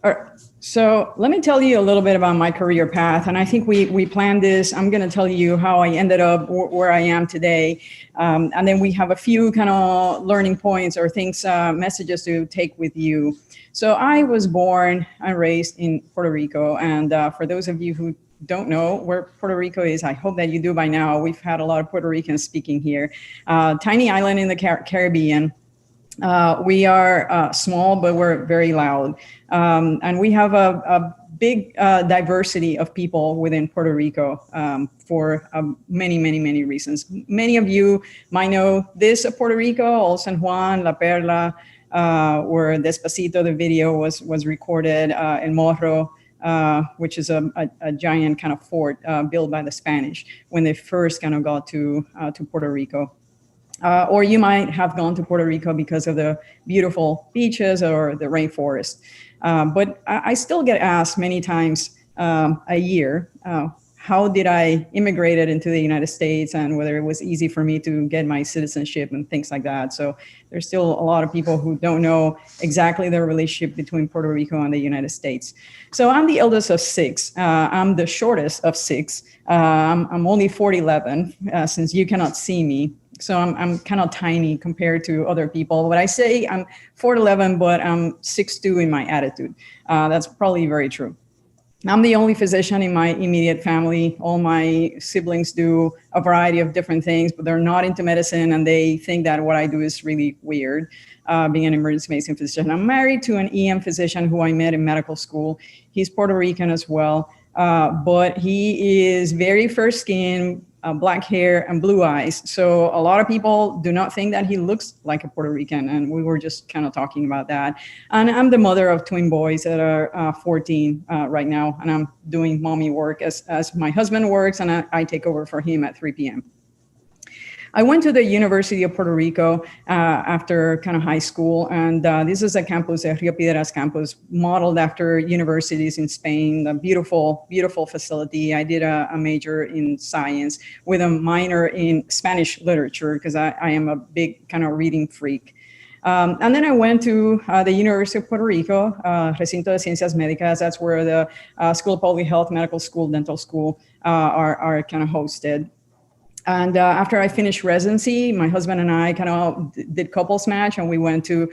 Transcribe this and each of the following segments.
All right. So let me tell you a little bit about my career path. And I think we planned this. I'm going to tell you how I ended up where I am today. And then we have a few kind of learning points or things, messages to take with you. So I was born and raised in Puerto Rico. And for those of you who don't know where Puerto Rico is, I hope that you do by now. We've had a lot of Puerto Ricans speaking here. Tiny island in the Caribbean. We are small, but we're very loud. And we have a big diversity of people within Puerto Rico for many, many, many reasons. Many of you might know this of Puerto Rico, Old San Juan, La Perla, where Despacito, the video was recorded, El Morro, which is a giant kind of fort built by the Spanish when they first kind of got to Puerto Rico. Or you might have gone to Puerto Rico because of the beautiful beaches or the rainforest. But I still get asked many times a year, how did I immigrated into the United States and whether it was easy for me to get my citizenship and things like that. So there's still a lot of people who don't know exactly the relationship between Puerto Rico and the United States. So I'm the eldest of six. I'm the shortest of six. I'm only 4'11", since you cannot see me. So I'm kind of tiny compared to other people. But I say I'm 4'11", but I'm 6'2" in my attitude. That's probably very true. I'm the only physician in my immediate family. All my siblings do a variety of different things, but they're not into medicine, and they think that what I do is really weird, being an emergency medicine physician. I'm married to an EM physician who I met in medical school. He's Puerto Rican as well, but he is very fair skin, black hair and blue eyes. So a lot of people do not think that he looks like a Puerto Rican. And we were just kind of talking about that. And I'm the mother of twin boys that are 14 right now. And I'm doing mommy work as my husband works, and I take over for him at 3 p.m. I went to the University of Puerto Rico after kind of high school, and this is a campus, a Rio Piedras campus, modeled after universities in Spain, a beautiful, beautiful facility. I did a major in science with a minor in Spanish literature because I am a big kind of reading freak. And then I went to the University of Puerto Rico, Recinto de Ciencias Médicas. That's where the School of Public Health, Medical School, Dental School are kind of hosted. And after I finished residency, my husband and I kind of did couples match, and we went to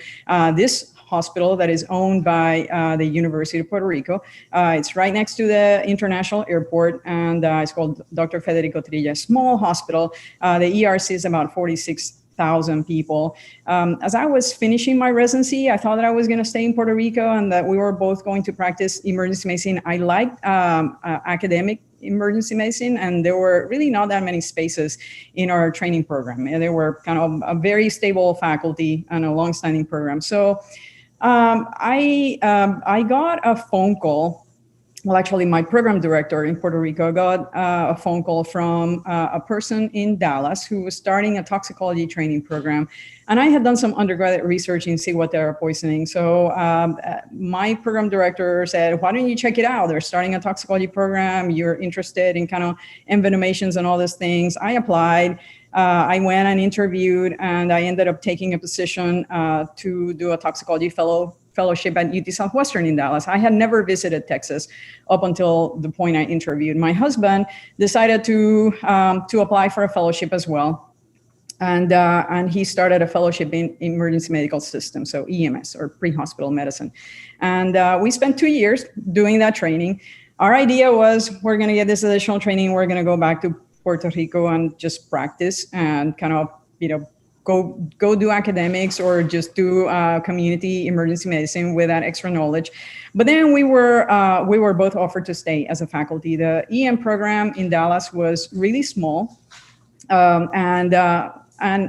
this hospital that is owned by the University of Puerto Rico. It's right next to the international airport, and it's called Dr. Federico Trilla, small hospital. The ERC is about 46,000 people. As I was finishing my residency, I thought that I was going to stay in Puerto Rico and that we were both going to practice emergency medicine. I liked academic emergency medicine, and there were really not that many spaces in our training program. And there were kind of a very stable faculty and a long-standing program. So I got a phone call. Well, actually, my program director in Puerto Rico got a phone call from a person in Dallas who was starting a toxicology training program. And I had done some undergraduate research in seawater poisoning. So my program director said, why don't you check it out? They're starting a toxicology program. You're interested in kind of envenomations and all these things. I applied. I went and interviewed, and I ended up taking a position to do a toxicology fellowship at UT Southwestern in Dallas. I had never visited Texas up until the point I interviewed. My husband decided to apply for a fellowship as well. And he started a fellowship in emergency medical systems, so EMS, or pre-hospital medicine. And we spent 2 years doing that training. Our idea was, we're gonna get this additional training, we're gonna go back to Puerto Rico and just practice and kind of, go do academics or just do community emergency medicine with that extra knowledge. But then we were both offered to stay as a faculty. The EM program in Dallas was really small and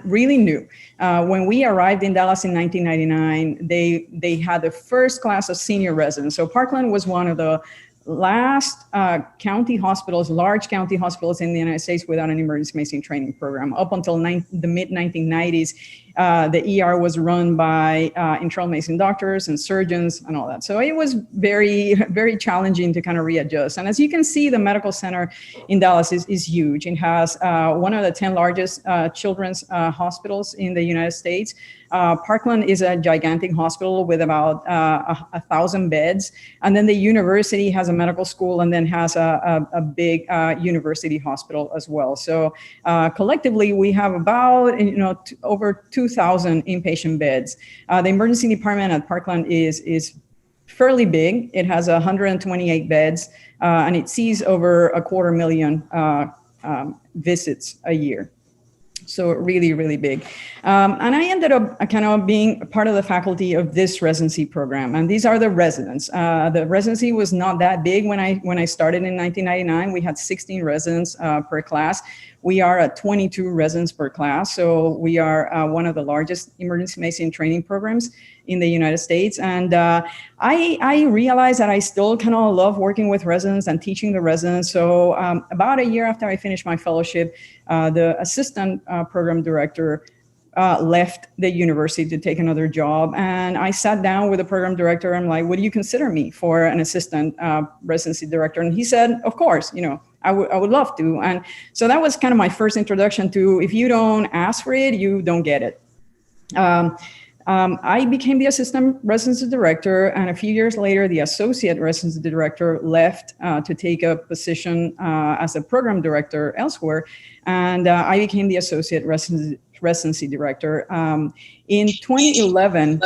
really new. When we arrived in Dallas in 1999, they had the first class of senior residents. So Parkland was one of the last county hospitals, large county hospitals in the United States without an emergency medicine training program. Up until the mid-1990s, The ER was run by internal medicine doctors and surgeons and all that. So it was very, very challenging to kind of readjust. And as you can see, the medical center in Dallas is huge. It has one of the 10 largest children's hospitals in the United States. Parkland is a gigantic hospital with about 1,000 beds. And then the university has a medical school and then has a big university hospital as well. So collectively, we have about over 2,000 inpatient beds. The emergency department at Parkland is fairly big. It has 128 beds, and it sees over 250,000 visits a year. So really, really big. And I ended up kind of being part of the faculty of this residency program. And these are the residents. The residency was not that big when I started in 1999. We had 16 residents per class. We are at 22 residents per class. So we are one of the largest emergency medicine training programs in the United States. And I realized that I still kind of love working with residents and teaching the residents. So about a year after I finished my fellowship, the assistant program director left the university to take another job. And I sat down with the program director. I'm like, would you consider me for an assistant residency director? And he said, of course, I would love to. And so that was kind of my first introduction to, if you don't ask for it, you don't get it. I became the assistant residency director, and a few years later, the associate residency director left to take a position as a program director elsewhere, and I became the associate residency director. In 2011,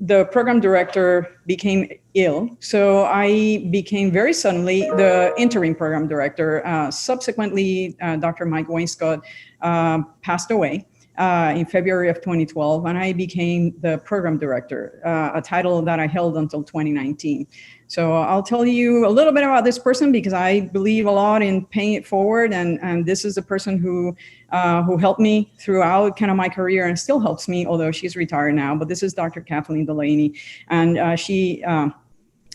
the program director became ill, so I became very suddenly the interim program director. Subsequently, Dr. Mike Wainscott passed away in February of 2012, and I became the program director, a title that I held until 2019. So I'll tell you a little bit about this person because I believe a lot in paying it forward, and this is a person who helped me throughout kind of my career and still helps me, although she's retired now. But this is Dr. Kathleen Delaney, and she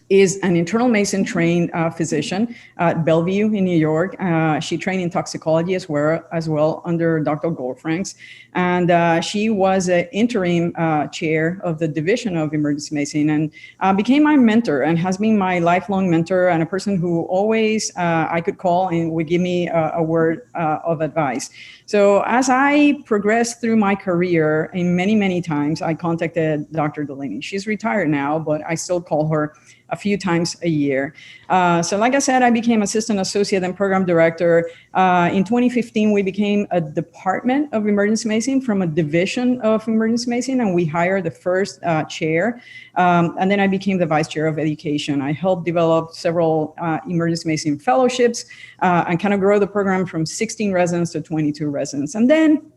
is an internal medicine trained physician at Bellevue in New York. She trained in toxicology as well under Dr. Goldfranks. And she was an interim chair of the Division of Emergency Medicine and became my mentor and has been my lifelong mentor and a person who always I could call and would give me a word of advice. So as I progressed through my career, and many times I contacted Dr. Delaney. She's retired now, but I still call her a few times a year. So like I said, I became assistant associate and program director. In 2015, we became a department of emergency medicine from a division of emergency medicine, and we hired the first chair. And then I became the vice chair of education. I helped develop several emergency medicine fellowships and kind of grow the program from 16 residents to 22 residents. And then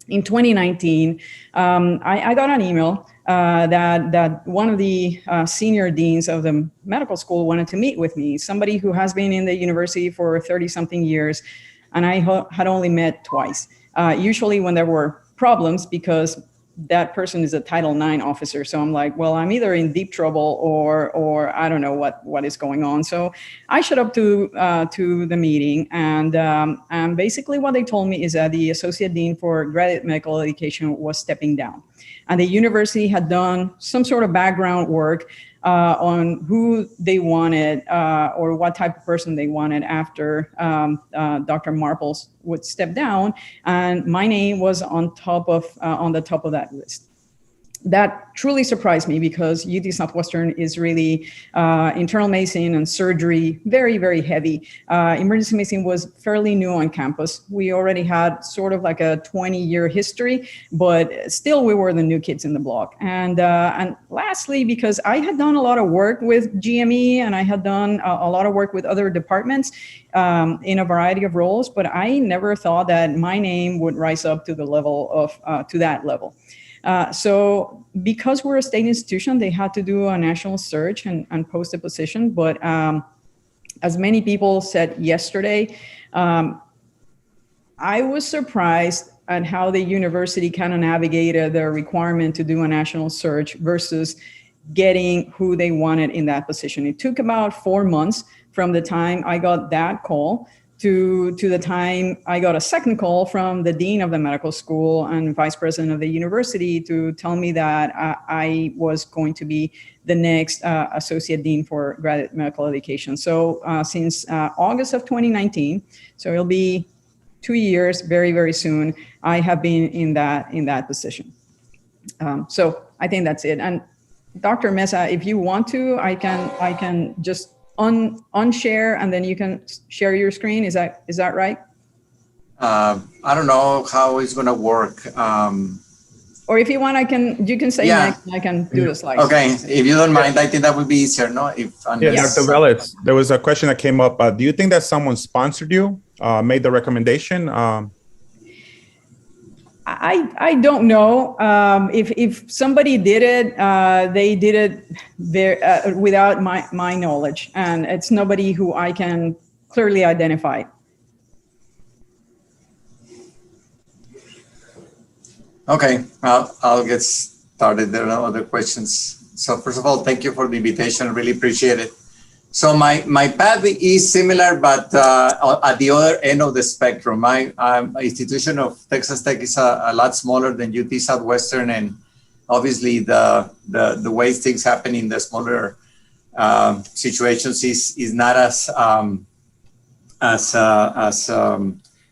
in 2019, I got an email that one of the senior deans of the medical school wanted to meet with me, somebody who has been in the university for 30-something years, and I had only met twice. Usually when there were problems, because that person is a Title IX officer. So I'm like, well, I'm either in deep trouble or I don't know what is going on. So I showed up to the meeting, and basically what they told me is that the associate dean for graduate medical education was stepping down, and the university had done some sort of background work on who they wanted or what type of person they wanted after Dr. Marples would step down, and my name was on the top of that list. That truly surprised me because UT Southwestern is really internal medicine and surgery, very heavy. Emergency medicine was fairly new on campus. We already had sort of like a 20-year history, but still we were the new kids in the block. And lastly, because I had done a lot of work with GME and I had done a lot of work with other departments in a variety of roles, but I never thought that my name would rise up to the level of to that level. So because we're a state institution, they had to do a national search and post a position. But as many people said yesterday, I was surprised at how the university kind of navigated the requirement to do a national search versus getting who they wanted in that position. It took about 4 months from the time I got that call to the time I got a second call from the dean of the medical school and vice president of the university to tell me that I was going to be the next associate dean for graduate medical education. So since August of 2019, so it'll be 2 years very, very soon, I have been in that position. So I think that's it. And Dr. Mesa, if you want to, I can just unshare and then you can share your screen. Is that right? I don't know how it's going to work. Or if you want, you can say next and I can do the slides. Okay, if you don't mind, I think that would be easier, no? Yes. Dr. Velez, there was a question that came up. Do you think that someone sponsored you, made the recommendation? I don't know. If somebody did it, they did it without my knowledge, and it's nobody who I can clearly identify. Okay, I'll get started. There are no other questions. So first of all, thank you for the invitation. Really appreciate it. So my path is similar, but at the other end of the spectrum. My institution of Texas Tech is a lot smaller than UT Southwestern, and obviously the way things happen in the smaller situations is not as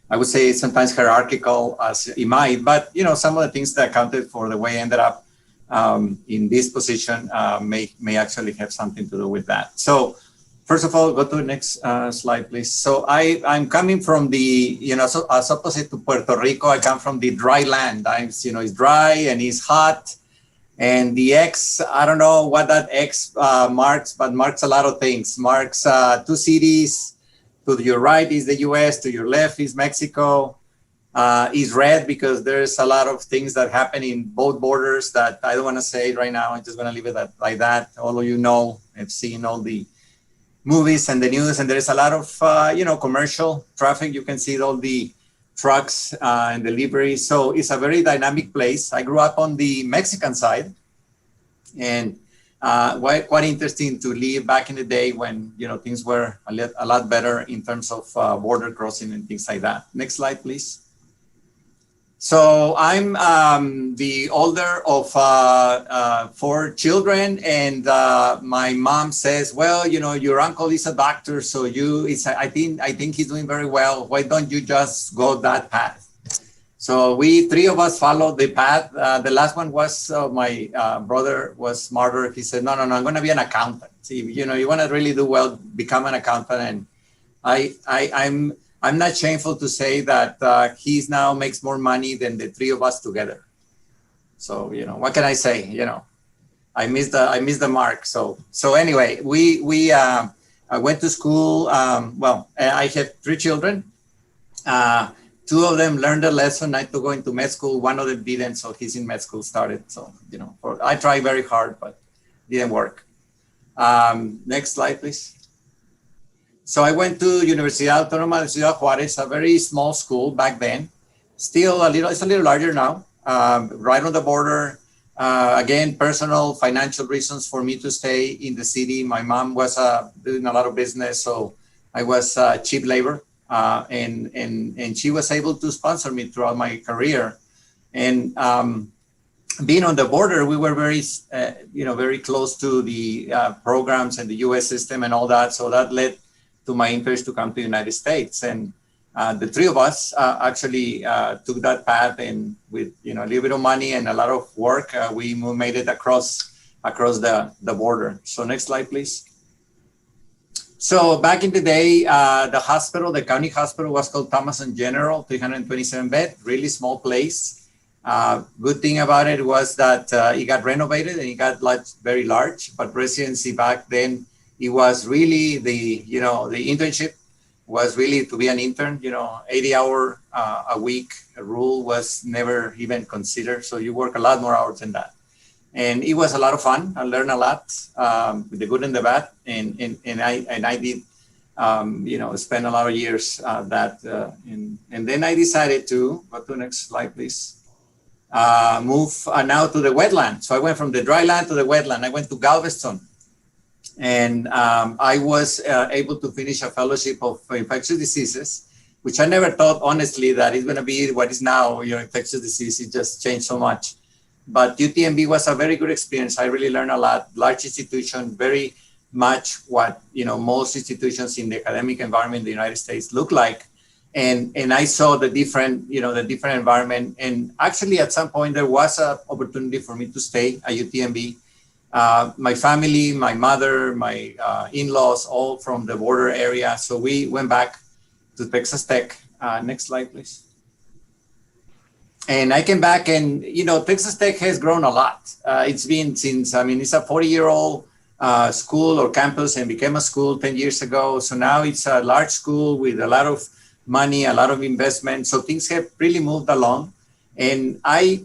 I would say sometimes hierarchical as it might. But some of the things that accounted for the way I ended up in this position may actually have something to do with that. So first of all, go to the next slide, please. So I'm coming from the, so as opposite to Puerto Rico, I come from the dry land. It's dry and it's hot. And the X, I don't know what that X marks, but marks a lot of things. Marks two cities. To your right is the US, to your left is Mexico. Is red because there's a lot of things that happen in both borders that I don't want to say right now. I'm just going to leave it like that. All of you know, have seen all the movies and the news, and there is a lot of commercial traffic. You can see all the trucks and delivery. So it's a very dynamic place. I grew up on the Mexican side, and quite interesting to live back in the day when things were a lot better in terms of border crossing and things like that. Next slide, please. So I'm the older of 4 children, and my mom says, well, your uncle is a doctor, so I think he's doing very well. Why don't you just go that path? So 3 of us followed the path. The last one was my brother was smarter. He said, no, I'm going to be an accountant. See, you want to really do well, become an accountant. And I'm not shameful to say that he now makes more money than the 3 of us together. So, what can I say? I missed the mark. So anyway, I went to school. I have 3 children. 2 of them learned a lesson not to go into med school. 1 of them didn't, so he's in med school started. So, I tried very hard, but didn't work. Next slide, please. So I went to Universidad Autónoma de Ciudad Juárez, a very small school back then. Still it's a little larger now, right on the border. Again, personal, financial reasons for me to stay in the city. My mom was doing a lot of business, so I was cheap labor. And she was able to sponsor me throughout my career. And being on the border, we were very close to the programs and the U.S. system and all that. So that led to my interest to come to the United States. And the 3 of us actually took that path, and with a little bit of money and a lot of work, we made it across the border. So next slide, please. So back in the day, the county hospital was called Thomas & General, 327 bed, really small place. Good thing about it was that it got renovated and it got very large, but residency back then, it was really the internship was really to be an intern, 80-hour a week rule was never even considered. So you work a lot more hours than that. And it was a lot of fun. I learned a lot, with the good and the bad. And I did, spend a lot of years and then I decided to, go to the next slide, please, move now to the wetland. So I went from the dry land to the wetland. I went to Galveston. And I was able to finish a fellowship of infectious diseases, which I never thought, honestly, that it's going to be what is now. Infectious disease, it just changed so much. But UTMB was a very good experience. I really learned a lot. Large institution, very much what most institutions in the academic environment in the United States look like. And I saw the different environment. And actually, at some point, there was an opportunity for me to stay at UTMB. My family, my mother, my in-laws, all from the border area. So we went back to Texas Tech. Next slide, please. And I came back and, Texas Tech has grown a lot. It's been since, it's a 40-year-old school or campus and became a school 10 years ago. So now it's a large school with a lot of money, a lot of investment. So things have really moved along. And I,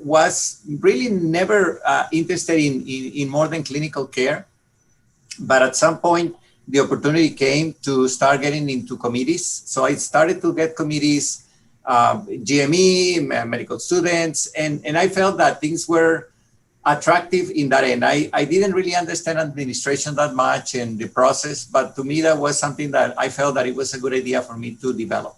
was really never interested in more than clinical care. But at some point, the opportunity came to start getting into committees. So I started to get committees, GME, medical students, and I felt that things were attractive in that end. I didn't really understand administration that much and the process, but to me, that was something that I felt that it was a good idea for me to develop.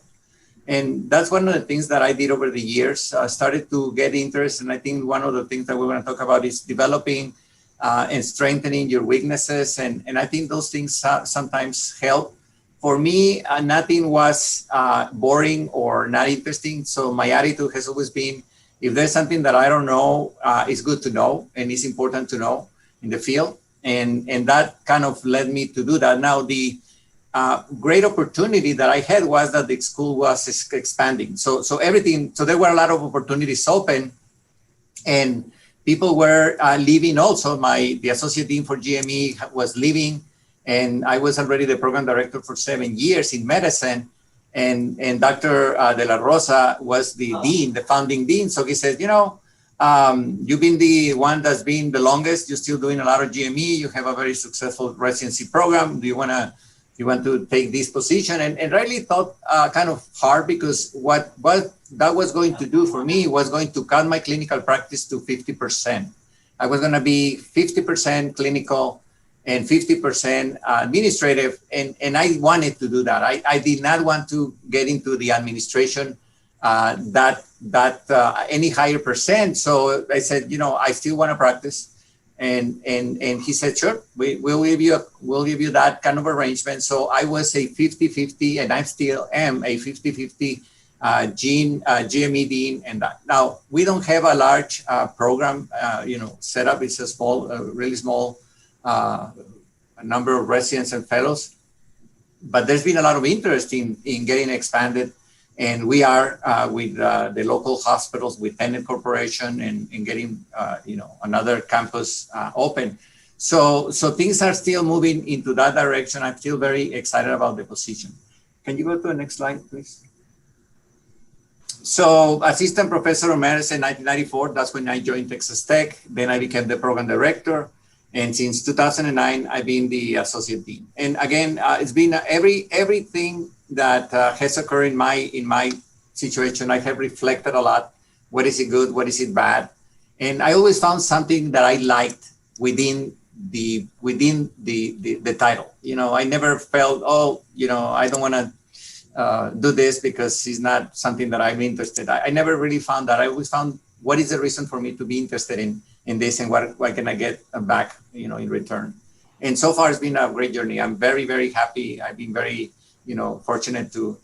And that's one of the things that I did over the years. I started to get interest. And I think one of the things that we're going to talk about is developing and strengthening your weaknesses. And I think those things sometimes help. For me, nothing was boring or not interesting. So my attitude has always been, if there's something that I don't know, it's good to know. And it's important to know in the field. And that kind of led me to do that. Now, the great opportunity that I had was that the school was expanding. So there were a lot of opportunities open, and people were leaving also. The associate dean for GME was leaving, and I was already the program director for 7 years in medicine. And Dr. De La Rosa was the dean, the founding dean. So he said, you've been the one that's been the longest. You're still doing a lot of GME. You have a very successful residency program. Do you want to take this position? And really thought kind of hard, because what that was going to do for me was going to cut my clinical practice to 50%. I was going to be 50% clinical and 50% administrative. And I wanted to do that. I did not want to get into the administration any higher percent. So I said, I still want to practice. And he said, sure, we'll give you that kind of arrangement. So I was a 50-50, and I still am a 50-50 GME dean and that. Now, we don't have a large program, set up. It's a really small number of residents and fellows, but there's been a lot of interest in getting expanded. And we are with the local hospitals, with Tenet Corporation, and getting another campus open. So things are still moving into that direction. I'm still very excited about the position. Can you go to the next slide, please? So assistant professor of medicine, 1994. That's when I joined Texas Tech. Then I became the program director. And since 2009, I've been the associate dean. And again, it's been everything that has occurred in my situation. I have reflected a lot. What is it good? What is it bad? And I always found something that I liked within the title. I never felt, I don't want to do this because it's not something that I'm interested. I never really found that. I always found, what is the reason for me to be interested in this, and what can I get back, in return? And so far, it's been a great journey. I'm very, very happy. I've been very, fortunate to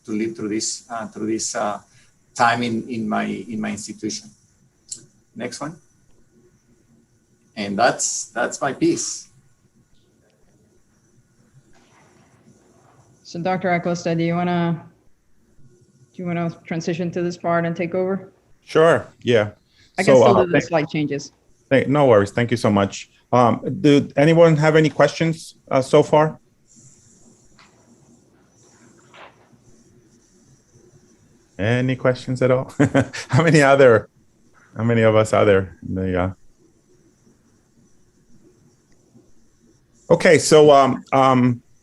live through this time in my institution. Next one. And that's my piece. So Dr. Acosta, do you want to transition to this part and take over? Sure. Yeah. I can still do the slide changes. No worries. Thank you so much. Do anyone have any questions so far? Any questions at all? How many of us are there? Okay, so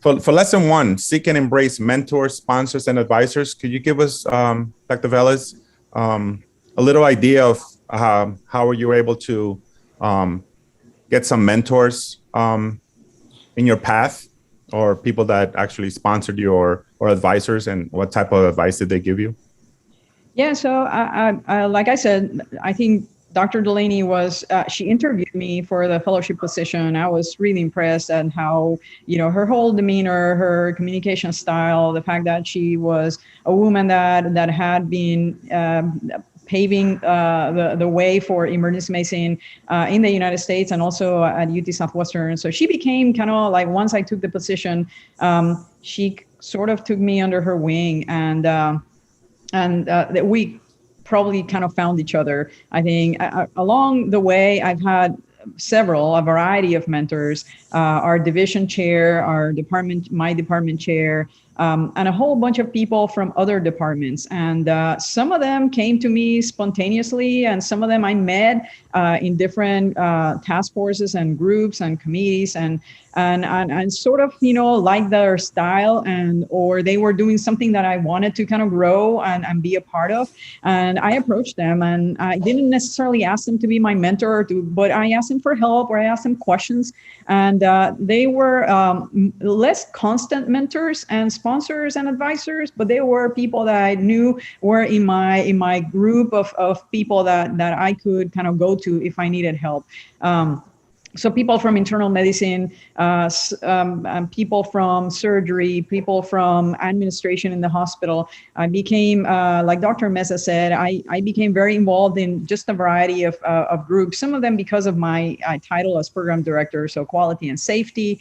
for lesson 1, seek and embrace mentors, sponsors, and advisors. Could you give us, Dr. Velez, a little idea of how were you able to get some mentors in your path, or people that actually sponsored you or advisors, and what type of advice did they give you? Yeah, so I like I said, I think Dr. Delaney was, she interviewed me for the fellowship position. I was really impressed at how, her whole demeanor, her communication style, the fact that she was a woman that had been paving the way for emergency medicine in the United States and also at UT Southwestern. So she became kind of like, once I took the position, she sort of took me under her wing, and that we probably kind of found each other. I think along the way, I've had a variety of mentors, our division chair, my department chair, and a whole bunch of people from other departments. And some of them came to me spontaneously, and some of them I met in different task forces and groups and committees, and sort of, like their style, or they were doing something that I wanted to kind of grow and be a part of. And I approached them, and I didn't necessarily ask them to be my mentor, but I asked them for help, or I asked them questions. And they were less constant mentors and sponsors and advisors, but they were people that I knew were in my group of people that I could kind of go to if I needed help. So people from internal medicine, people from surgery, people from administration in the hospital. I became, like Dr. Mesa said, I became very involved in just a variety of groups, some of them because of my title as program director, so quality and safety,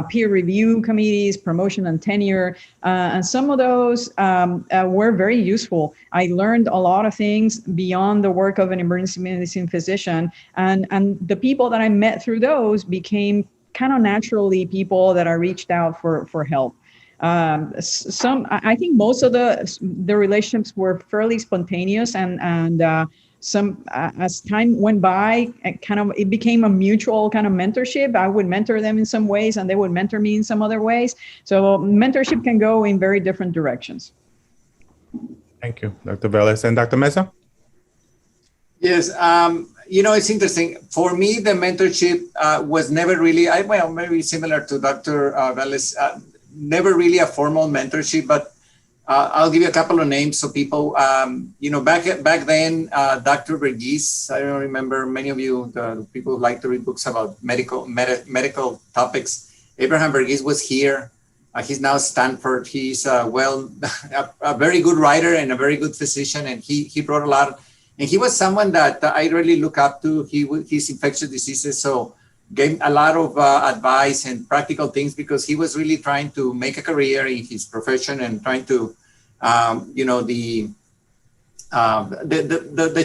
peer review committees, promotion and tenure. And some of those were very useful. I learned a lot of things beyond the work of an emergency medicine physician. And the people that I met through those became kind of naturally people that I reached out for help. I think most of the relationships were fairly spontaneous, and some as time went by, it became a mutual kind of mentorship. I would mentor them in some ways, and they would mentor me in some other ways. So mentorship can go in very different directions. Thank you, Dr. Velez. And Dr. Mesa? Yes, it's interesting. For me, the mentorship was never really, maybe similar to Dr. Velez, never really a formal mentorship, but I'll give you a couple of names. So people, back then, Dr. Verghese, I don't remember many of you, the people who like to read books about medical topics. Abraham Verghese was here. He's now at Stanford. He's a very good writer and a very good physician. And he wrote a lot. And he was someone that I really look up to. He's infectious diseases. So gave a lot of advice and practical things, because he was really trying to make a career in his profession and trying to, the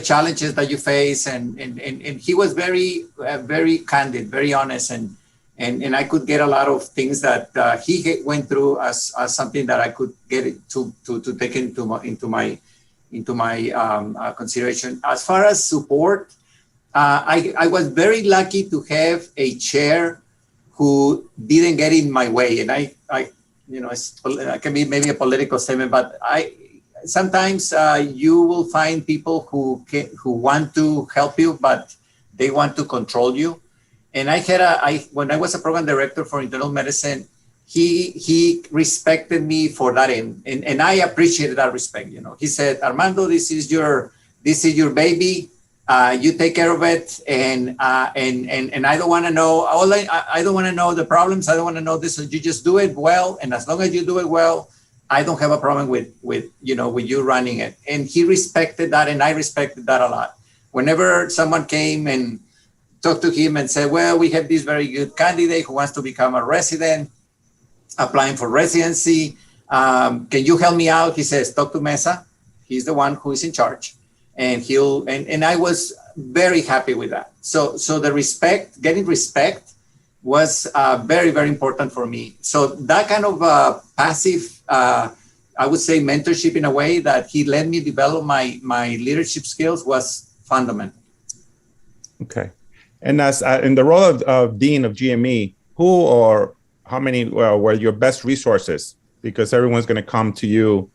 challenges that you face, and he was very, very candid, very honest, and I could get a lot of things that he went through as something that I could get to take into my consideration. As far as support, I was very lucky to have a chair who didn't get in my way. And I it can be maybe a political statement, but sometimes you will find people who want to help you, but they want to control you. And when I was a program director for internal medicine, he respected me for that, and I appreciated that respect. He said, Armando, this is your baby. You take care of it, and I don't want to know I don't want to know the problems. I don't want to know this. So you just do it well, and as long as you do it well, I don't have a problem with you running it. And he respected that, and I respected that a lot. Whenever someone came and talked to him and said, well, we have this very good candidate who wants to become a resident, applying for residency. Can you help me out? He says, talk to Mesa. He's the one who is in charge. And and I was very happy with that. So the getting respect was very, very important for me. So that kind of passive, I would say, mentorship in a way that he let me develop my leadership skills was fundamental. Okay. And as in the role of Dean of GME, who or how many were your best resources? Because everyone's going to come to you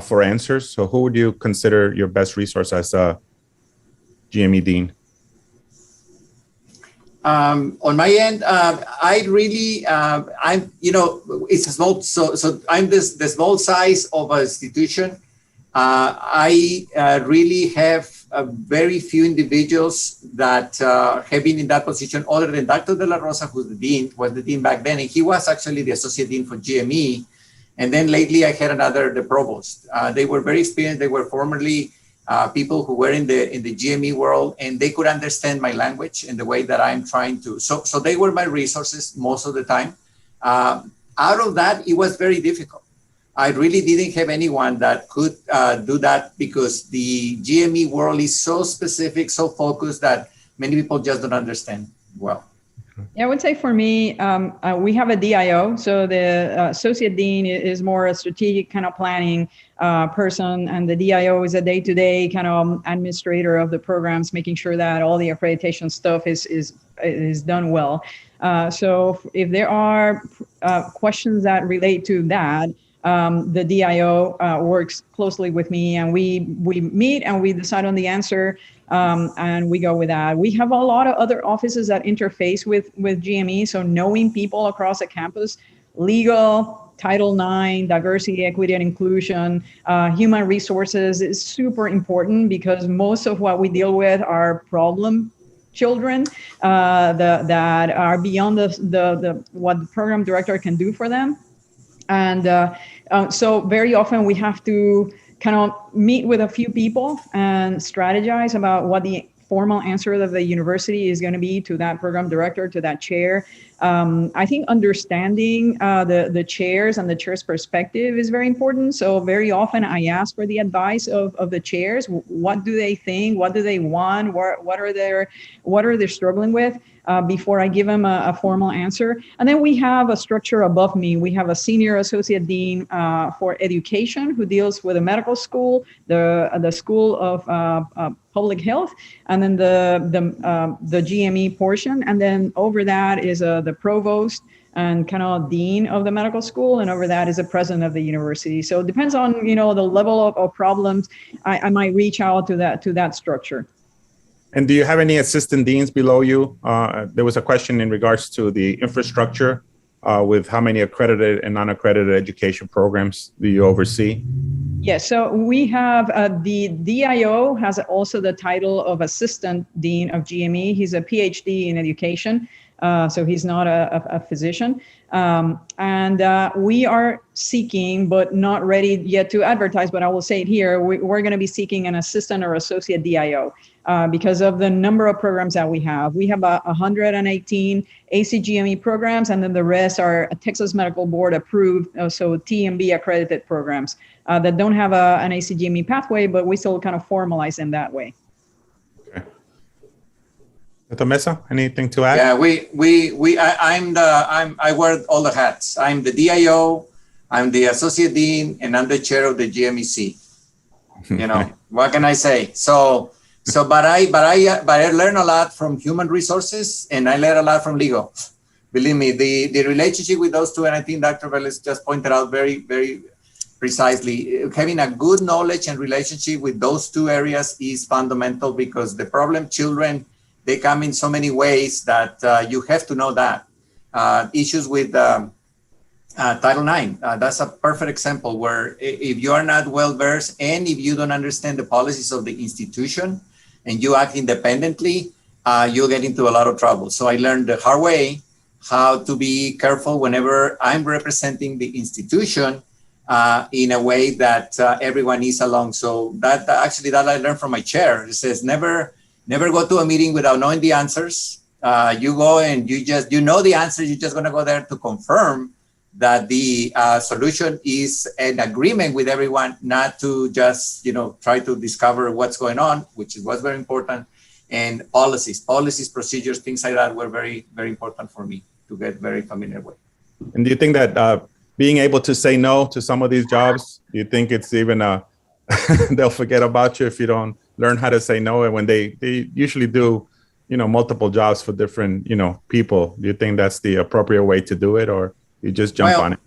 for answers. So who would you consider your best resource as a GME Dean? On my end, I really, I'm, it's a small, so I'm the small size of an institution. I really have very few individuals that have been in that position other than Dr. De La Rosa, who's was the dean back then. And he was actually the associate dean for GME. And then lately I had the provost. They were very experienced. They were formerly people who were in the GME world, and they could understand my language and the way that I'm trying to. So they were my resources most of the time. Out of that, it was very difficult. I really didn't have anyone that could do that because the GME world is so specific, so focused that many people just don't understand well. Yeah, I would say for me, we have a DIO. So the associate dean is more a strategic kind of planning person, and the DIO is a day-to-day kind of administrator of the programs, making sure that all the accreditation stuff is done well. So if there are questions that relate to that, the DIO works closely with me, and we meet and we decide on the answer, and we go with that. We have a lot of other offices that interface with GME, so knowing people across the campus, legal, Title IX, diversity, equity, and inclusion, human resources is super important because most of what we deal with are problem children that are beyond what the program director can do for them. And so very often we have to kind of meet with a few people and strategize about what the formal answer of the university is going to be to that program director, to that chair. I think understanding the chairs and the chair's perspective is very important. So very often I ask for the advice of the chairs. What do they think? What do they want? What are they struggling with? Before I give them a formal answer. And then we have a structure above me. We have a senior associate dean for education who deals with the medical school, the school of public health, and then the GME portion. And then over that is the provost and kind of dean of the medical school, and over that is the president of the university. So it depends on the level of problems. I might reach out to that structure. And do you have any assistant deans below you? There was a question in regards to the infrastructure with how many accredited and non-accredited education programs do you oversee? Yes, so we have the DIO has also the title of assistant dean of GME. He's a PhD in education, so he's not a physician. And we are seeking, but not ready yet to advertise, but I will say it here, we're going to be seeking an assistant or associate DIO. Because of the number of programs that we have. We have 118 ACGME programs, and then the rest are Texas Medical Board approved, so TMB accredited programs that don't have an ACGME pathway, but we still kind of formalize them that way. Okay. Dr. Mesa, anything to add? Yeah, I wear all the hats. I'm the DIO, I'm the associate dean, and I'm the chair of the GMEC. What can I say? But I learn a lot from human resources, and I learn a lot from legal. Believe me, the relationship with those two, and I think Dr. Velez just pointed out very, very precisely, having a good knowledge and relationship with those two areas is fundamental, because the problem children, they come in so many ways that you have to know that. Issues with Title IX, that's a perfect example where if you are not well versed and if you don't understand the policies of the institution, and you act independently, you'll get into a lot of trouble. So I learned the hard way how to be careful whenever I'm representing the institution in a way that everyone is along. So that I learned from my chair. It says never go to a meeting without knowing the answers. You go and you know the answers. You're just going to go there to confirm that the solution is an agreement with everyone, not to just try to discover what's going on, which is what's very important. And policies, procedures, things like that were very, very important for me to get very familiar with. And do you think that being able to say no to some of these jobs, do you think it's even they'll forget about you if you don't learn how to say no? And when they usually do multiple jobs for different people, do you think that's the appropriate way to do it, or you just jump on it?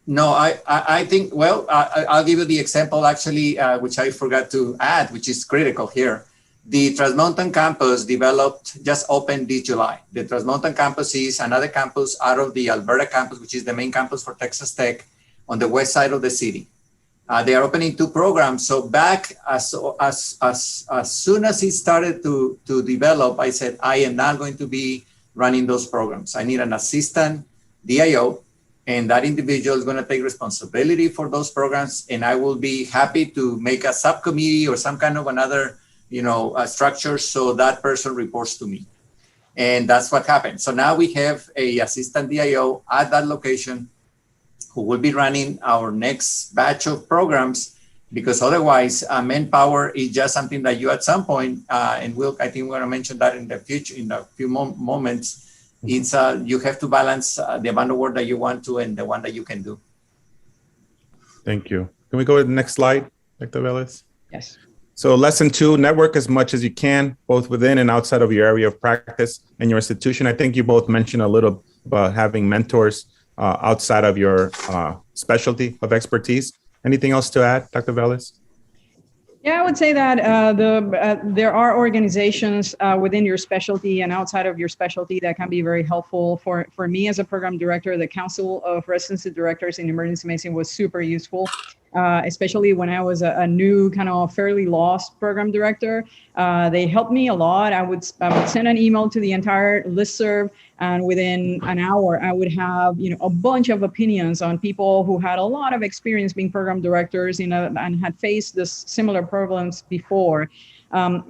No, I think, I'll give you the example actually, which I forgot to add, which is critical here. The Trans-Mountain campus just opened this July. The Trans-Mountain campus is another campus out of the Alberta campus, which is the main campus for Texas Tech on the west side of the city. They are opening 2 programs. So back as soon as it started to develop, I said, I am not going to be running those programs. I need an assistant DIO, and that individual is going to take responsibility for those programs. And I will be happy to make a subcommittee or some kind of another, structure so that person reports to me. And that's what happened. So now we have a assistant DIO at that location who will be running our next batch of programs, because otherwise manpower is just something that you at some point, and I think we're going to mention that in the future, in a few moments, it's you have to balance the amount of work that you want to and the one that you can do. Thank you. Can we go to the next slide, Dr. Velez? Yes. So lesson 2, network as much as you can, both within and outside of your area of practice and your institution. I think you both mentioned a little about having mentors outside of your specialty of expertise. Anything else to add, Dr. Velez? Yeah, I would say that there are organizations within your specialty and outside of your specialty that can be very helpful. For me as a program director, the Council of Residency Directors in Emergency Medicine was super useful, especially when I was a new kind of fairly lost program director. They helped me a lot. I would send an email to the entire listserv, and within an hour, I would have a bunch of opinions on people who had a lot of experience being program directors and had faced this similar problems before.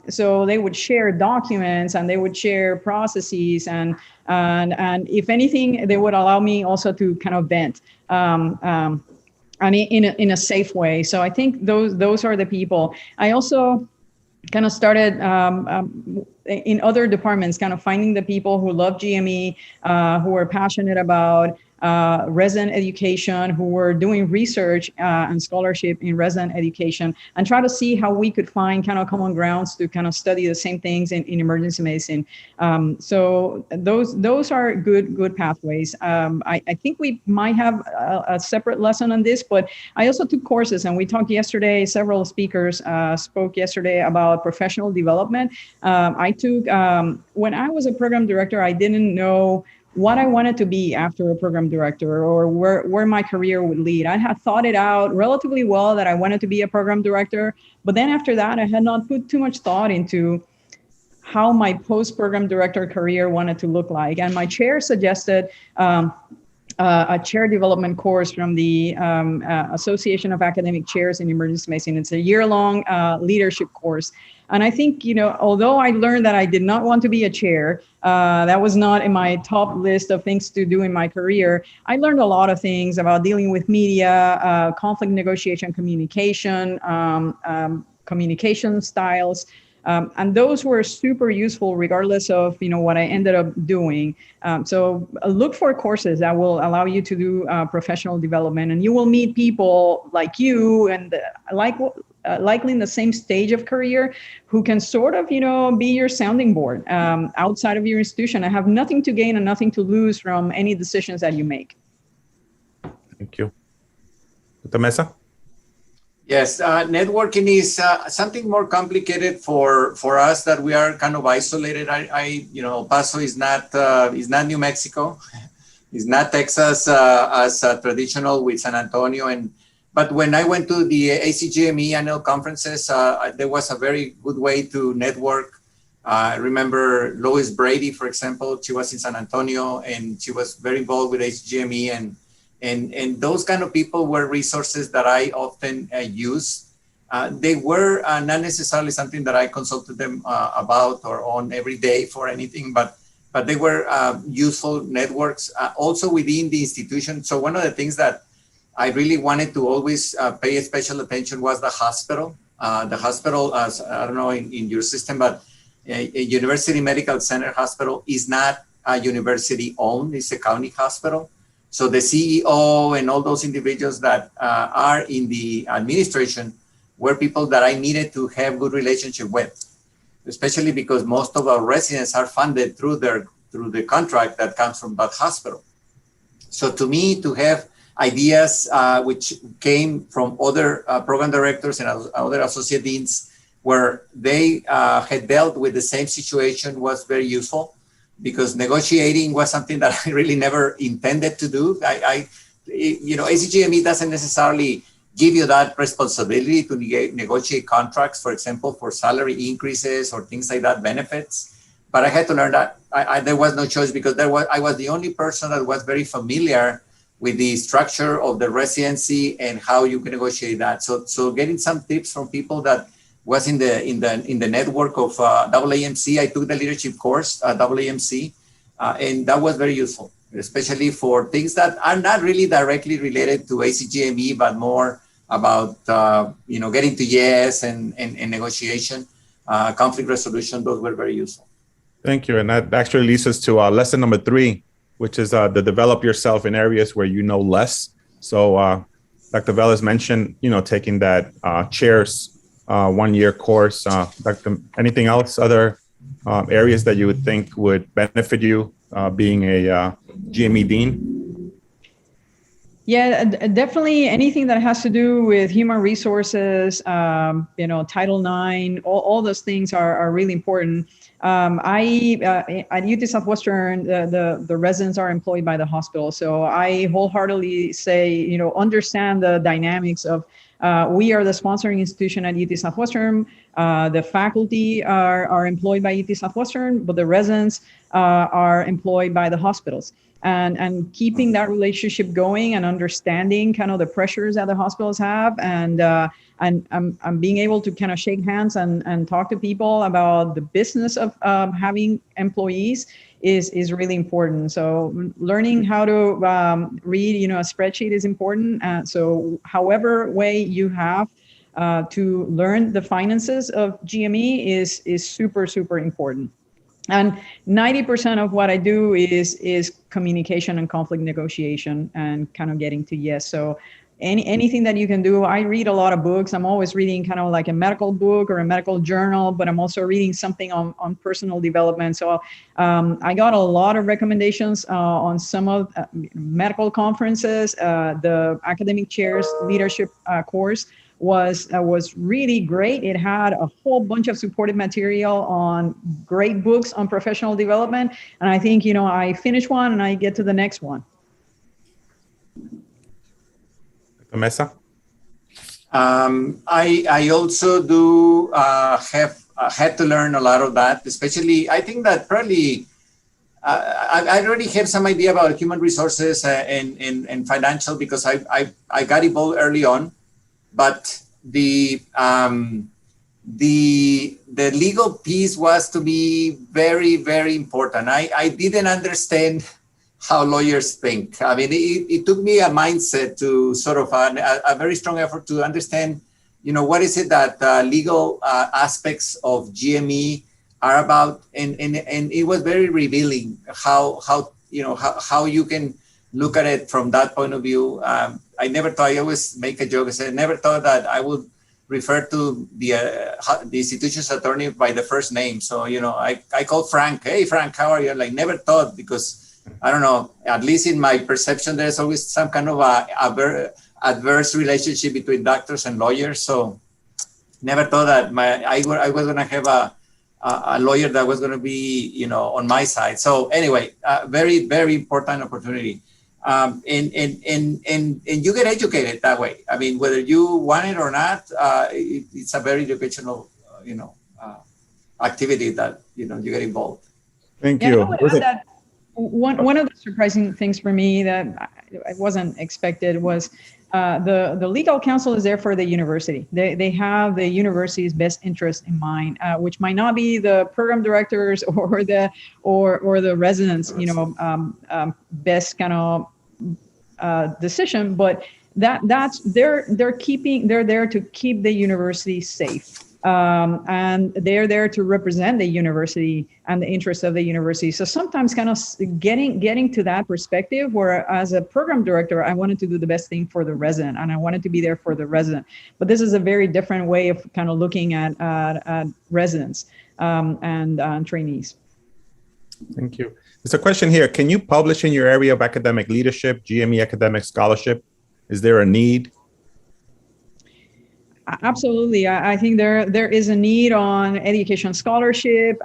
So they would share documents and they would share processes, and if anything, they would allow me also to kind of vent. And in a safe way. So I think those are the people. I also kind of started in other departments, kind of finding the people who love GME, who are passionate about resident education, who were doing research and scholarship in resident education, and try to see how we could find kind of common grounds to kind of study the same things in emergency medicine. So those are good pathways. I think we might have a separate lesson on this, but I also took courses, and we talked yesterday, several speakers spoke yesterday about professional development. I took, when I was a program director, I didn't know what I wanted to be after a program director, or where my career would lead. I had thought it out relatively well that I wanted to be a program director, but then after that, I had not put too much thought into how my post-program director career wanted to look like. And my chair suggested a chair development course from the Association of Academic Chairs in Emergency Medicine. It's a year-long leadership course. And I think, although I learned that I did not want to be a chair, that was not in my top list of things to do in my career, I learned a lot of things about dealing with media, conflict negotiation, communication, communication styles. And those were super useful regardless of, what I ended up doing. So look for courses that will allow you to do professional development, and you will meet people like you and likely in the same stage of career who can sort of, be your sounding board outside of your institution. I have nothing to gain and nothing to lose from any decisions that you make. Thank you. Dr. Mesa? Yes, networking is something more complicated for us, that we are kind of isolated. El Paso is not New Mexico, it's not Texas as traditional with San Antonio. But when I went to the ACGME annual conferences, there was a very good way to network. I remember Lois Brady, for example. She was in San Antonio and she was very involved with ACGME, and those kind of people were resources that I often use. They were not necessarily something that I consulted them about or on every day for anything, but they were useful networks also within the institution. So one of the things that I really wanted to always pay special attention was the hospital. The hospital, as I don't know in your system, but a University Medical Center hospital is not a university owned, it's a county hospital. So the CEO and all those individuals that are in the administration were people that I needed to have good relationship with, especially because most of our residents are funded through the contract that comes from that hospital. So to me, to have ideas which came from other program directors and other associate deans where they had dealt with the same situation was very useful, because negotiating was something that I really never intended to do. ACGME doesn't necessarily give you that responsibility to negotiate contracts, for example, for salary increases or things like that, benefits. But I had to learn that. There was no choice, because I was the only person that was very familiar with the structure of the residency and how you can negotiate that. So getting some tips from people that was in the network of AAMC. I took the leadership course at AAMC, and that was very useful, especially for things that are not really directly related to ACGME, but more about getting to yes and negotiation, conflict resolution. Those were very useful. Thank you. And that actually leads us to lesson number 3, which is to develop yourself in areas where you know less. So Dr. Velez mentioned, taking that chairs 1-year course. Dr. Anything else, other areas that you would think would benefit you being a GME dean? Yeah, definitely anything that has to do with human resources, Title IX, all those things are really important. At UT Southwestern, the residents are employed by the hospital. So I wholeheartedly say, understand the dynamics of, we are the sponsoring institution at UT Southwestern. The faculty are employed by UT Southwestern, but the residents are employed by the hospitals. And keeping that relationship going and understanding kind of the pressures that the hospitals have, and being able to kind of shake hands and talk to people about the business of having employees is really important. So learning how to read, a spreadsheet is important. So however way you have to learn the finances of GME is super, super important. And 90% of what I do is communication and conflict negotiation and kind of getting to yes. So anything that you can do. I read a lot of books. I'm always reading kind of like a medical book or a medical journal, but I'm also reading something on personal development. So I got a lot of recommendations on some of medical conferences. The academic chairs leadership course was really great. It had a whole bunch of supported material on great books on professional development. And I think, I finish one and I get to the next one. Mesa? I also do have had to learn a lot of that, especially I think that probably I already have some idea about human resources and financial, because I got involved early on. But the legal piece was to me very, very important. I didn't understand how lawyers think. I mean, it took me a mindset to sort of a very strong effort to understand, what is it that legal aspects of GME are about, and it was very revealing how you can look at it from that point of view. I never thought, I always make a joke, I never thought that I would refer to the institution's attorney by the first name. So, I called Frank, hey, Frank, how are you? Like, never thought, because I don't know, at least in my perception, there's always some kind of adverse relationship between doctors and lawyers. So never thought that I was going to have a lawyer that was going to be, on my side. So anyway, very, very important opportunity. And you get educated that way. I mean, whether you want it or not, it's a very educational, activity that, you get involved. Thank you. One of the surprising things for me that I wasn't expected was the legal counsel is there for the university. They have the university's best interest in mind, which might not be the program directors or the residents, best kind of decision, but that's they're there to keep the university safe. And they're there to represent the university and the interests of the university. So sometimes kind of getting to that perspective where, as a program director, I wanted to do the best thing for the resident and I wanted to be there for the resident. But this is a very different way of kind of looking at residents and trainees. Thank you. There's a question here. Can you publish in your area of academic leadership, GME academic scholarship? Is there a need? Absolutely. I think there is a need on education scholarship.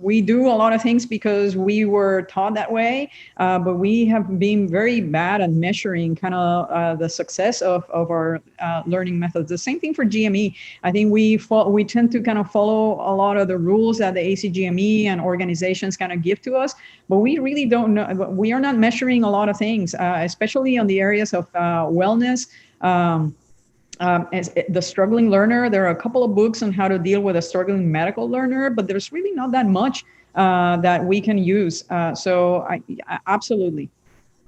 We do a lot of things because we were taught that way, but we have been very bad at measuring kind of the success of our learning methods. The same thing for GME. I think we tend to kind of follow a lot of the rules that the ACGME and organizations kind of give to us, but we really don't know. We are not measuring a lot of things, especially on the areas of wellness. As the struggling learner, there are a couple of books on how to deal with a struggling medical learner, but there's really not that much that we can use. So absolutely.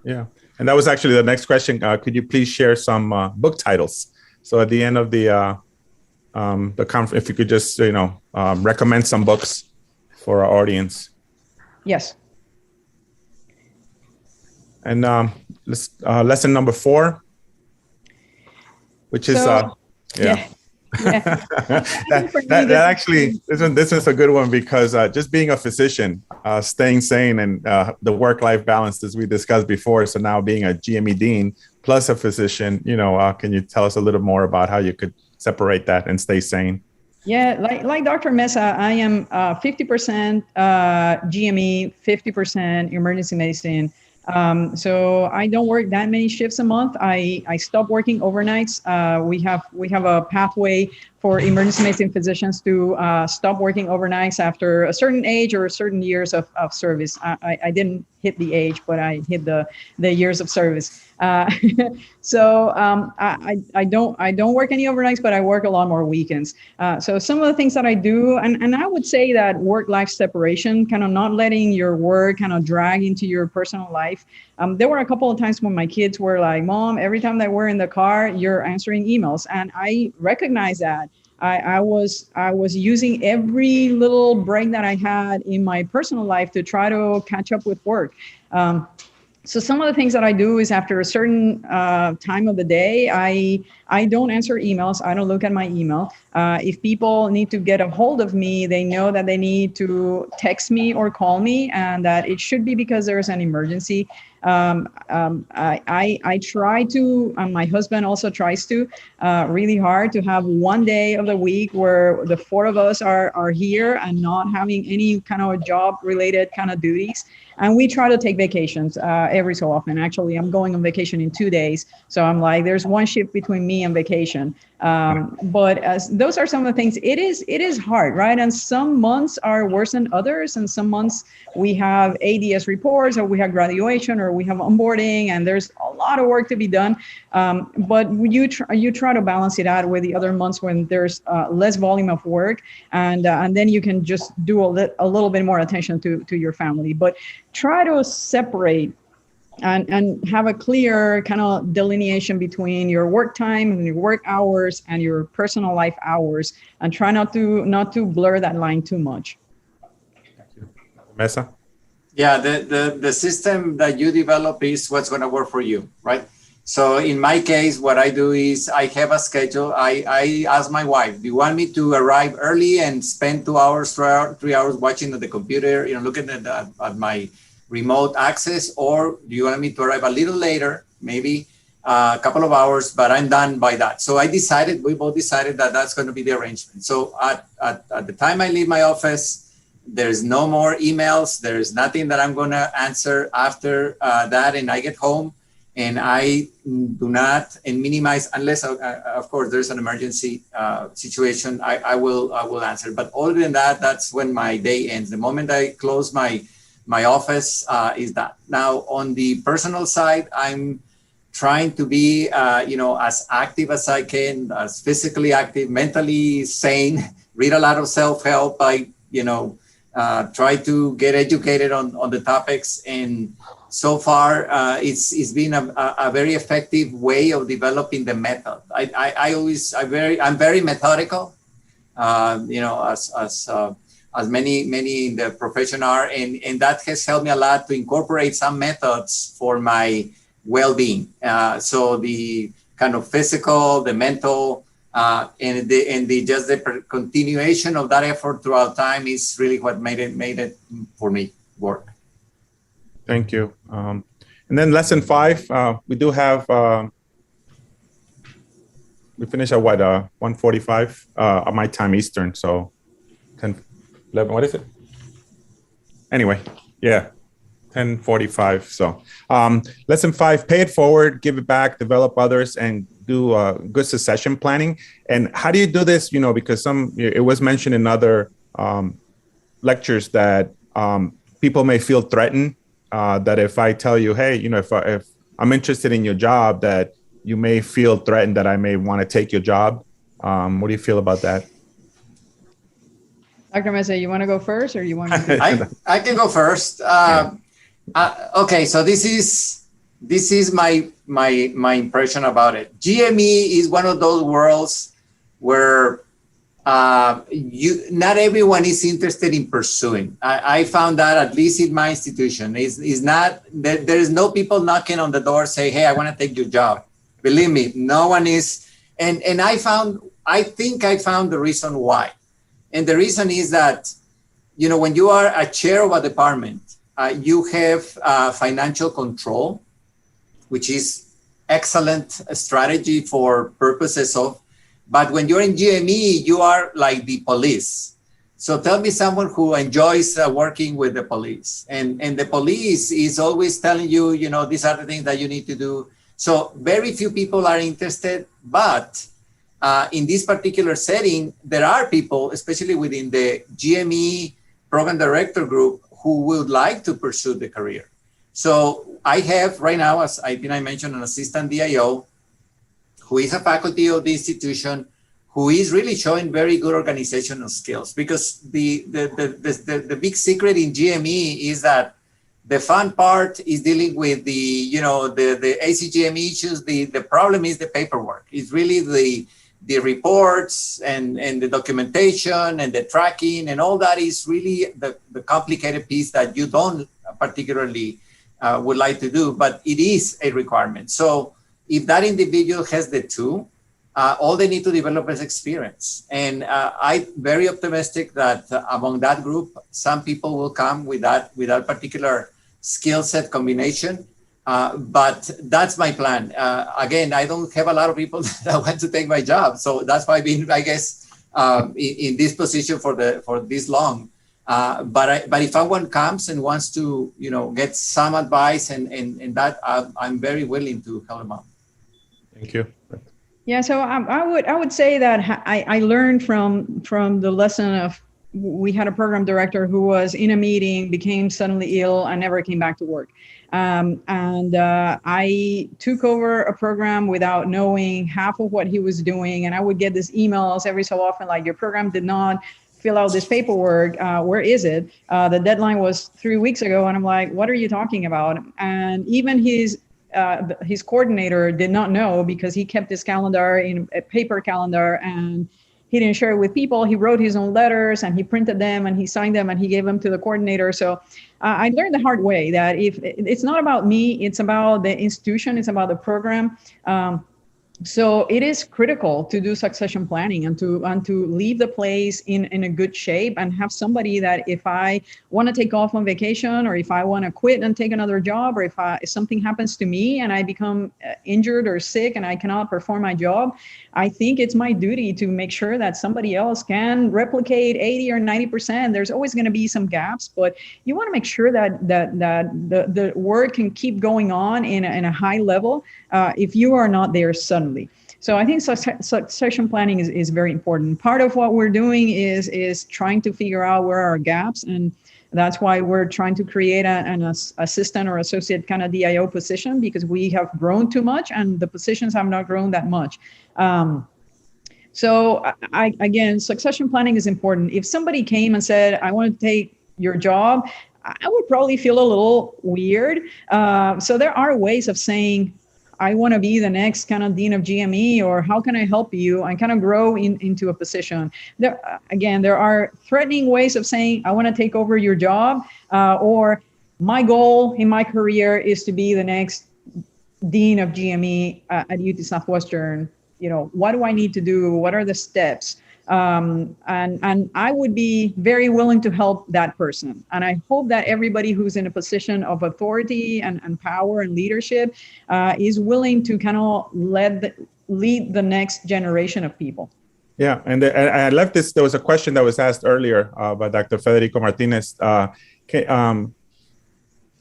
Yeah. And that was actually the next question. Could you please share some book titles? So at the end of the conference, if you could just, recommend some books for our audience. Yes. And lesson number 4. Which is yeah. that actually this is a good one because just being a physician, staying sane, and the work-life balance as we discussed before. So now being a GME dean plus a physician, can you tell us a little more about how you could separate that and stay sane? Yeah, like Dr. Mesa, I am 50% GME, 50% emergency medicine. So I don't work that many shifts a month. I stopped working overnights. We have a pathway for emergency medicine physicians to stop working overnights after a certain age or certain years of service. I didn't hit the age, but I hit the years of service. So I don't work any overnights, but I work a lot more weekends. So some of the things that I do, and I would say that work-life separation, kind of not letting your work kind of drag into your personal life. There were a couple of times when my kids were like, "Mom, every time that we're in the car, you're answering emails," and I recognize that. I was using every little break that I had in my personal life to try to catch up with work. So some of the things that I do is after a certain time of the day, I don't answer emails. I don't look at my email. If people need to get a hold of me, they know that they need to text me or call me, and that it should be because there's an emergency. I try to, and my husband also tries to, really hard to have one day of the week where the 4 of us are here and not having any kind of job related kind of duties. And we try to take vacations every so often. Actually, I'm going on vacation in 2 days. So I'm like, there's one shift between me and vacation. But those are some of the things. It is hard, right? And some months are worse than others. And some months we have ADS reports, or we have graduation, or we have onboarding, and there's a lot of work to be done. But you try to balance it out with the other months when there's less volume of work, and then you can just do a little bit more attention to your family. But try to separate and have a clear kind of delineation between your work time and your work hours and your personal life hours, and try not to blur that line too much. Mesa? Yeah, the system that you develop is what's going to work for you, right? So in my case, what I do is I have a schedule. I ask my wife, do you want me to arrive early and spend 2 hours, 3 hours watching at the computer, looking at my remote access, or do you want me to arrive a little later, maybe a couple of hours, but I'm done by that? So we both decided that that's going to be the arrangement. So at the time I leave my office, there's no more emails. There's nothing that I'm going to answer after that. And I get home and I do not and minimize, unless of course there's an emergency situation, I will answer. But other than that, that's when my day ends. The moment I close my office is that. Now on the personal side, I'm trying to be, as active as I can, as physically active, mentally sane, read a lot of self-help. I try to get educated on the topics, and so far it's been a very effective way of developing the method. I'm very methodical, as many in the profession are, and that has helped me a lot to incorporate some methods for my well-being. So the kind of physical, the mental, and the continuation of that effort throughout time is really what made it for me work. Thank you. And then lesson 5, we do have We finish at what, 1:45 my time Eastern, so 10, 11, what is it? Anyway, yeah, 10:45. So lesson 5, pay it forward, give it back, develop others, and do good succession planning. And how do you do this? You know, because it was mentioned in other lectures that people may feel threatened, that if I tell you, hey, you know, if I'm interested in your job, that you may feel threatened that I may want to take your job. What do you feel about that? Dr. Mesa, you want to go first, or you want to? I can go first. Okay, so this is my impression about it. GME is one of those worlds where not everyone is interested in pursuing. I found that, at least in my institution, is not there is no people knocking on the door say, hey, I want to take your job. Believe me, no one is. And I think I found the reason why. And the reason is that, you know, when you are a chair of a department, you have financial control, which is excellent strategy for purposes of. But when you're in GME, you are like the police. So tell me someone who enjoys working with the police. And the police is always telling you, you know, these are the things that you need to do. So very few people are interested. But in this particular setting, there are people, especially within the GME program director group, who would like to pursue the career. So I have right now, as I think I mentioned, an assistant DIO who is a faculty of the institution, who is really showing very good organizational skills. Because the big secret in GME is that the fun part is dealing with the ACGME issues. The problem is the paperwork. It's really the reports and the documentation and the tracking and all that is really the complicated piece that you don't particularly would like to do, but it is a requirement. So if that individual has the two, all they need to develop is experience. And I'm very optimistic that among that group, some people will come with that particular skill set combination. But that's my plan. Again, I don't have a lot of people that want to take my job. So that's why I've been, I guess, in this position for this long. But if someone comes and wants to, you know, get some advice and that, I'm very willing to help them out. Thank you. Yeah, so I would say that I learned from the lesson of, we had a program director who was in a meeting, became suddenly ill, and never came back to work. I took over a program without knowing half of what he was doing. And I would get these emails every so often, like, your program did not fill out this paperwork. Where is it? The deadline was 3 weeks ago. And I'm like, what are you talking about? And even his coordinator did not know, because he kept his calendar in a paper calendar and he didn't share it with people. He wrote his own letters and he printed them and he signed them and he gave them to the coordinator. So I learned the hard way that if it's not about me, it's about the institution, it's about the program. So it is critical to do succession planning and to leave the place in a good shape and have somebody that if I want to take off on vacation, or if I want to quit and take another job, or if something happens to me and I become injured or sick and I cannot perform my job, I think it's my duty to make sure that somebody else can replicate 80 or 90%. There's always going to be some gaps, but you want to make sure that the work can keep going on in a high level if you are not there suddenly. So I think succession planning is very important. Part of what we're doing is trying to figure out where are our gaps, and that's why we're trying to create an assistant or associate kind of DIO position, because we have grown too much and the positions have not grown that much. So again, succession planning is important. If somebody came and said, I want to take your job, I would probably feel a little weird. So there are ways of saying, I want to be the next kind of dean of GME, or how can I help you and kind of grow into a position. There are threatening ways of saying, I want to take over your job, or my goal in my career is to be the next dean of GME at UT Southwestern. You know, what do I need to do? What are the steps? And I would be very willing to help that person. And I hope that everybody who's in a position of authority and power and leadership is willing to kind of lead the next generation of people. Yeah, and I left this. There was a question that was asked earlier by Dr. Federico Martinez.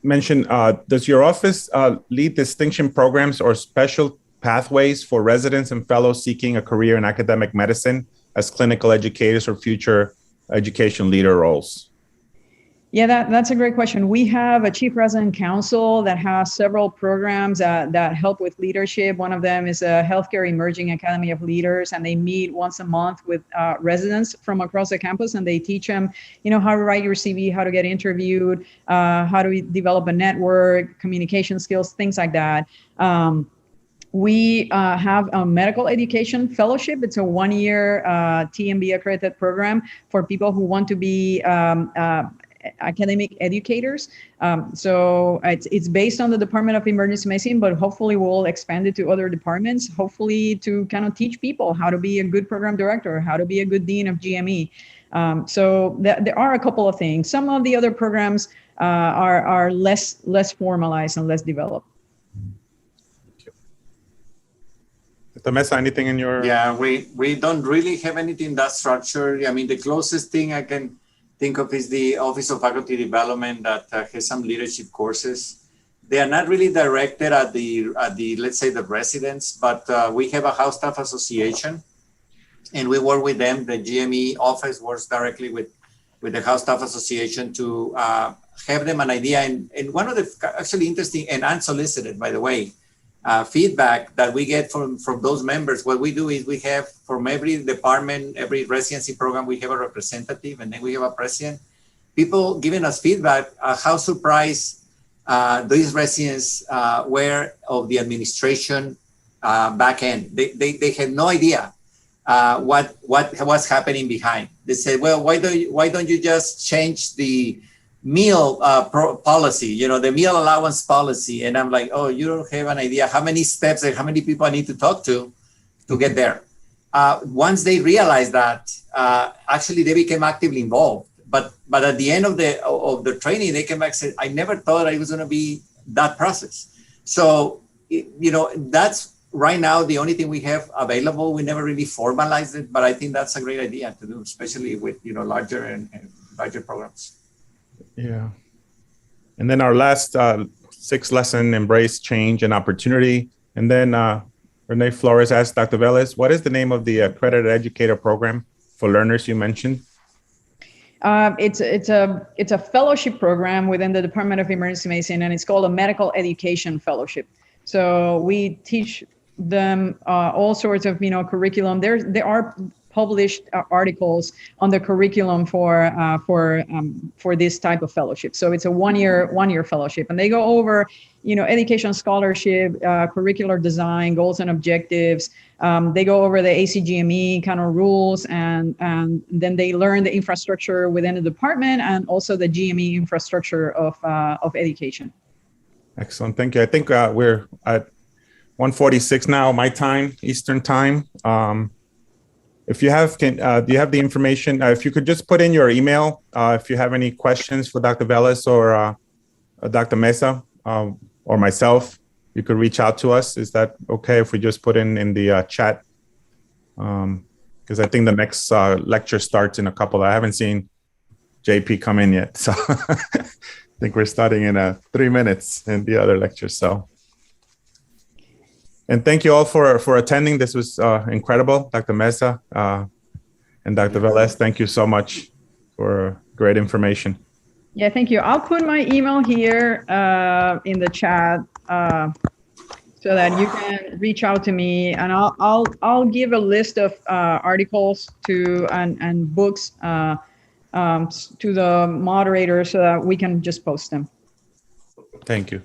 Mentioned, does your office lead distinction programs or special pathways for residents and fellows seeking a career in academic medicine as clinical educators or future education leader roles? Yeah, that's a great question. We have a chief resident council that has several programs that help with leadership. One of them is a healthcare emerging academy of leaders, and they meet once a month with residents from across the campus, and they teach them, how to write your CV, how to get interviewed, how to develop a network, communication skills, things like that. We have a medical education fellowship. It's a 1-year TMB accredited program for people who want to be academic educators. So it's based on the Department of Emergency Medicine, but hopefully we'll expand it to other departments, hopefully to kind of teach people how to be a good program director, how to be a good dean of GME. So there are a couple of things. Some of the other programs are less formalized and less developed. Mesa, anything in your? Yeah, we don't really have anything in that structure. I mean, the closest thing I can think of is the Office of Faculty Development that has some leadership courses. They are not really directed at the let's say the residents, but we have a house staff association, and we work with them. The GME office works directly with the house staff association to have them an idea. And one of the actually interesting and unsolicited, by the way, feedback that we get from those members, what we do is we have from every department, every residency program, we have a representative, and then we have a president. People giving us feedback, how surprised these residents were of the administration back end. They had no idea what was happening behind. They said, well, why don't you just change the meal policy, the meal allowance policy? And I'm like, oh, you don't have an idea how many steps and how many people I need to talk to get there. Once they realized that, actually they became actively involved. But at the end of the training, they came back and said, I never thought I was going to be that process. So, that's right now the only thing we have available. We never really formalized it, but I think that's a great idea to do, especially with, larger and larger programs. Yeah. And then our last 6th lesson, embrace change and opportunity. And then Renee Flores asked Dr. Velez, what is the name of the accredited educator program for learners you mentioned? It's a fellowship program within the Department of Emergency Medicine, and it's called a medical education fellowship. So we teach them all sorts of curriculum. There are published articles on the curriculum for this type of fellowship. So it's a 1-year fellowship, and they go over education scholarship, curricular design, goals and objectives. They go over the ACGME kind of rules, and then they learn the infrastructure within the department and also the GME infrastructure of education. Excellent, thank you. I think we're at 1:46 now, my time, Eastern time. If you have, do you have the information? If you could just put in your email, if you have any questions for Dr. Velez or Dr. Mesa or myself, you could reach out to us. Is that okay if we just put in the chat? Because I think the next lecture starts in a couple. I haven't seen JP come in yet, so I think we're starting in 3 minutes in the other lecture. So. And thank you all for attending. This was incredible, Dr. Mesa and Dr. Velez. Thank you so much for great information. Yeah, thank you. I'll put my email here in the chat so that you can reach out to me, and I'll give a list of articles and books to the moderator so that we can just post them. Thank you.